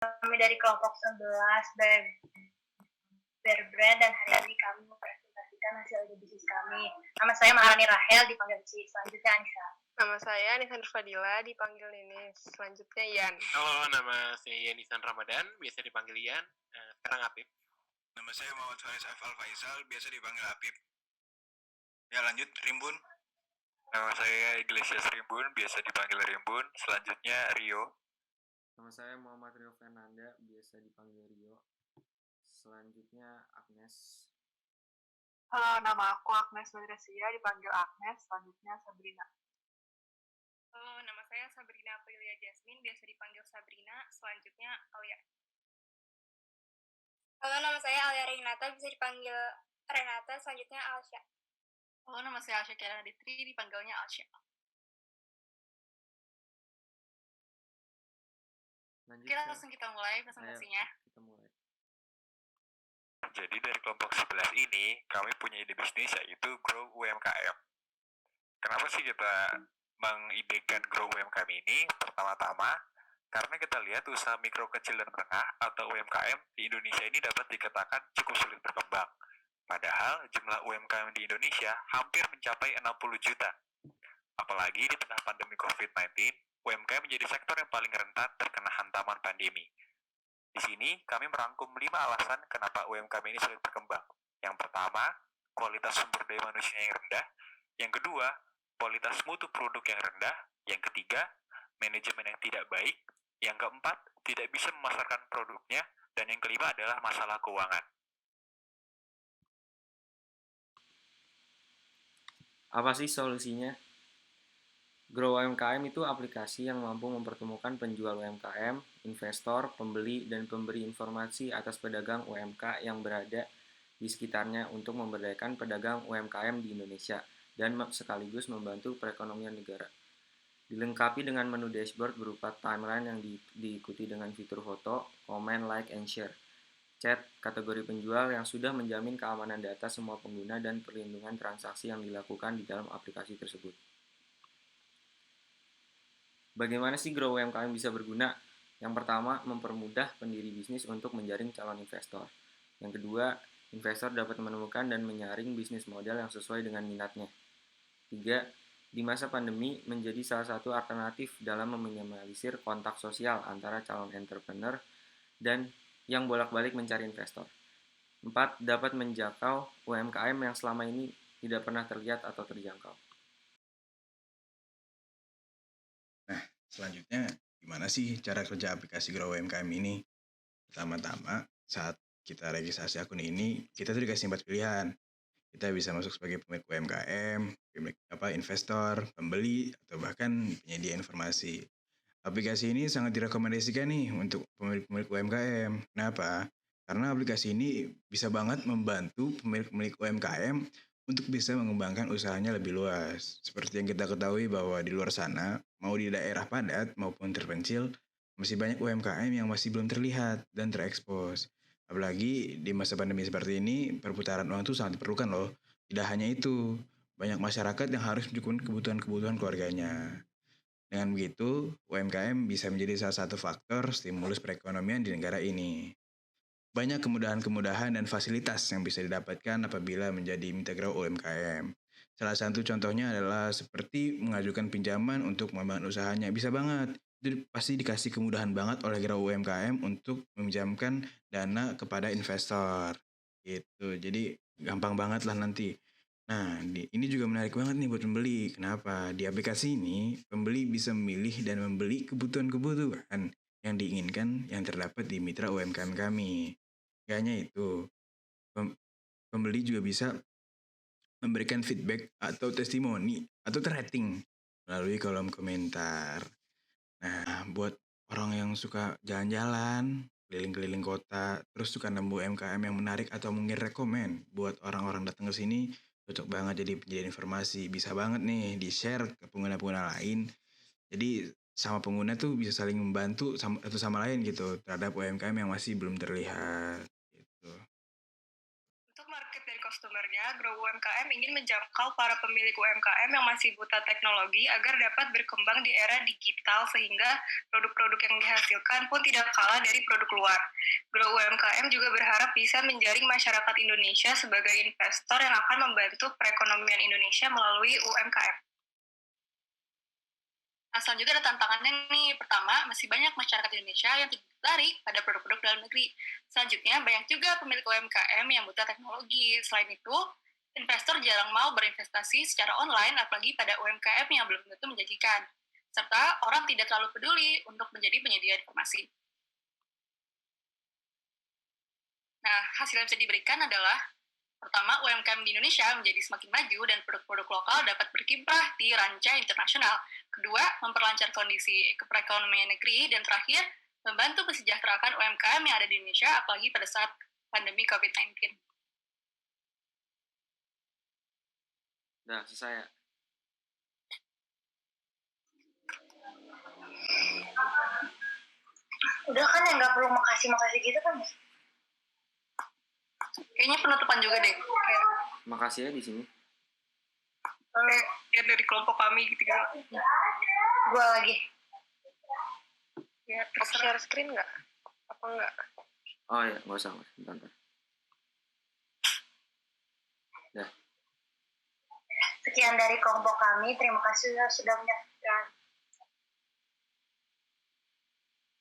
Kami dari kelompok 11 Berbrand dan hari ini kami mempresentasikan hasil ide bisnis kami. Nama saya Maharani Rahel, dipanggil Ci. Selanjutnya Anissa. Nama saya Nisan Fadila, dipanggil Ninis. Selanjutnya Ian. Halo, nama saya Nisan Ramadan, biasa dipanggil Ian. Sekarang Apip. Nama saya Muhammad Faris Afal Faisal, biasa dipanggil Apip. Ya lanjut, Rimbun. Nama saya Iglesias Rimbun, biasa dipanggil Rimbun. Selanjutnya Rio. Nama saya Muhammad Rio Fernanda, biasa dipanggil Rio. Selanjutnya Agnes. Halo, nama aku Agnes Madrasia, dipanggil Agnes. Selanjutnya Sabrina. Halo, nama saya Sabrina Aprilia Jasmine, biasa dipanggil Sabrina. Selanjutnya Alia. Halo, nama saya Alia Renata, bisa dipanggil Renata. Selanjutnya Alsya. Halo, nama saya Alsya Kiara Ditri, dipanggilnya Alsya. Langsung kita mulai presentasinya. Kita mulai. Jadi dari kelompok 11 ini, kami punya ide bisnis yaitu Grow UMKM. Kenapa sih kita mengidekan Grow UMKM ini? Pertama-tama, karena kita lihat usaha mikro kecil dan menengah atau UMKM di Indonesia ini dapat dikatakan cukup sulit berkembang. Padahal jumlah UMKM di Indonesia hampir mencapai 60 juta. Apalagi di tengah pandemi COVID-19, UMKM menjadi sektor yang paling rentan terkena hantaman pandemi. Di sini kami merangkum 5 alasan kenapa UMKM ini sulit berkembang. Yang pertama, kualitas sumber daya manusia yang rendah. Yang kedua, kualitas mutu produk yang rendah. Yang ketiga, manajemen yang tidak baik. Yang keempat, tidak bisa memasarkan produknya. Dan yang kelima adalah masalah keuangan. Apa sih solusinya? Grow UMKM itu aplikasi yang mampu mempertemukan penjual UMKM, investor, pembeli, dan pemberi informasi atas pedagang UMK yang berada di sekitarnya untuk memberdayakan pedagang UMKM di Indonesia dan sekaligus membantu perekonomian negara. Dilengkapi dengan menu dashboard berupa timeline yang diikuti dengan fitur foto, komen, like, and share. Chat, kategori penjual yang sudah menjamin keamanan data semua pengguna dan perlindungan transaksi yang dilakukan di dalam aplikasi tersebut. Bagaimana sih Grow UMKM bisa berguna? Yang pertama, mempermudah pendiri bisnis untuk menjaring calon investor. Yang kedua, investor dapat menemukan dan menyaring bisnis model yang sesuai dengan minatnya. 3. Di masa pandemi menjadi salah satu alternatif dalam meminimalisir kontak sosial antara calon entrepreneur dan yang bolak-balik mencari investor. 4. Dapat menjangkau UMKM yang selama ini tidak pernah terlihat atau terjangkau. Nah, selanjutnya gimana sih cara kerja aplikasi Grow UMKM ini? Pertama-tama, saat kita registrasi akun ini, kita tuh dikasih 4 pilihan. Kita bisa masuk sebagai pemilik UMKM, investor, pembeli, atau bahkan penyedia informasi. Aplikasi ini sangat direkomendasikan nih untuk pemilik-pemilik UMKM. Kenapa? Karena aplikasi ini bisa banget membantu pemilik-pemilik UMKM untuk bisa mengembangkan usahanya lebih luas. Seperti yang kita ketahui bahwa di luar sana, mau di daerah padat maupun terpencil, masih banyak UMKM yang masih belum terlihat dan terekspos. Apalagi di masa pandemi seperti ini, perputaran uang itu sangat diperlukan loh. Tidak hanya itu, banyak masyarakat yang harus mencukupkan kebutuhan-kebutuhan keluarganya. Dengan begitu, UMKM bisa menjadi salah satu faktor stimulus perekonomian di negara ini. Banyak kemudahan-kemudahan dan fasilitas yang bisa didapatkan apabila menjadi mitra Grow UMKM. Salah satu contohnya adalah seperti mengajukan pinjaman untuk membangun usahanya. Bisa banget. Itu pasti dikasih kemudahan banget oleh Grow UMKM untuk meminjamkan dana kepada investor. Gitu. Jadi gampang banget lah nanti. Nah, ini juga menarik banget nih buat pembeli. Kenapa? Di aplikasi ini, pembeli bisa memilih dan membeli kebutuhan-kebutuhan yang diinginkan yang terdapat di mitra UMKM kami. Gak hanya itu, pembeli juga bisa memberikan feedback atau testimoni atau rating melalui kolom komentar. Nah, buat orang yang suka jalan-jalan, keliling-keliling kota, terus suka nemu UMKM yang menarik atau mungkin rekomen buat orang-orang datang ke sini, cocok banget jadi penjadi informasi. Bisa banget nih di-share ke pengguna-pengguna lain. Jadi sama pengguna tuh bisa saling membantu satu sama lain gitu terhadap UMKM yang masih belum terlihat gitu. Untuk market dari customer-nya, Grow UMKM ingin menjangkau para pemilik UMKM yang masih buta teknologi agar dapat berkembang di era digital sehingga produk-produk yang dihasilkan pun tidak kalah dari produk luar. Grow UMKM juga berharap bisa menjaring masyarakat Indonesia sebagai investor yang akan membantu perekonomian Indonesia melalui UMKM. Nah, selanjutnya ada tantangannya nih. Pertama, masih banyak masyarakat Indonesia yang tertarik pada produk-produk dalam negeri. Selanjutnya, banyak juga pemilik UMKM yang buta teknologi. Selain itu, investor jarang mau berinvestasi secara online, apalagi pada UMKM yang belum tentu menjanjikan. Serta orang tidak terlalu peduli untuk menjadi penyedia informasi. Nah, hasil yang bisa diberikan adalah pertama, UMKM di Indonesia menjadi semakin maju dan produk-produk lokal dapat berkiprah di kancah internasional. Kedua, memperlancar kondisi perekonomian negeri. Dan terakhir, membantu kesejahteraan UMKM yang ada di Indonesia, apalagi pada saat pandemi COVID-19. Udah, selesai ya? Udah kan ya, nggak perlu makasih-makasih gitu kan? Kayaknya penutupan juga deh. Kayak, Makasih ya di sini. Ya dari kelompok kami gitu-gitu. Gue lagi. Ya, terserah. Share screen nggak? Apa nggak? Oh ya, nggak usah. Bentar. Sekian dari kelompok kami. Terima kasih sudah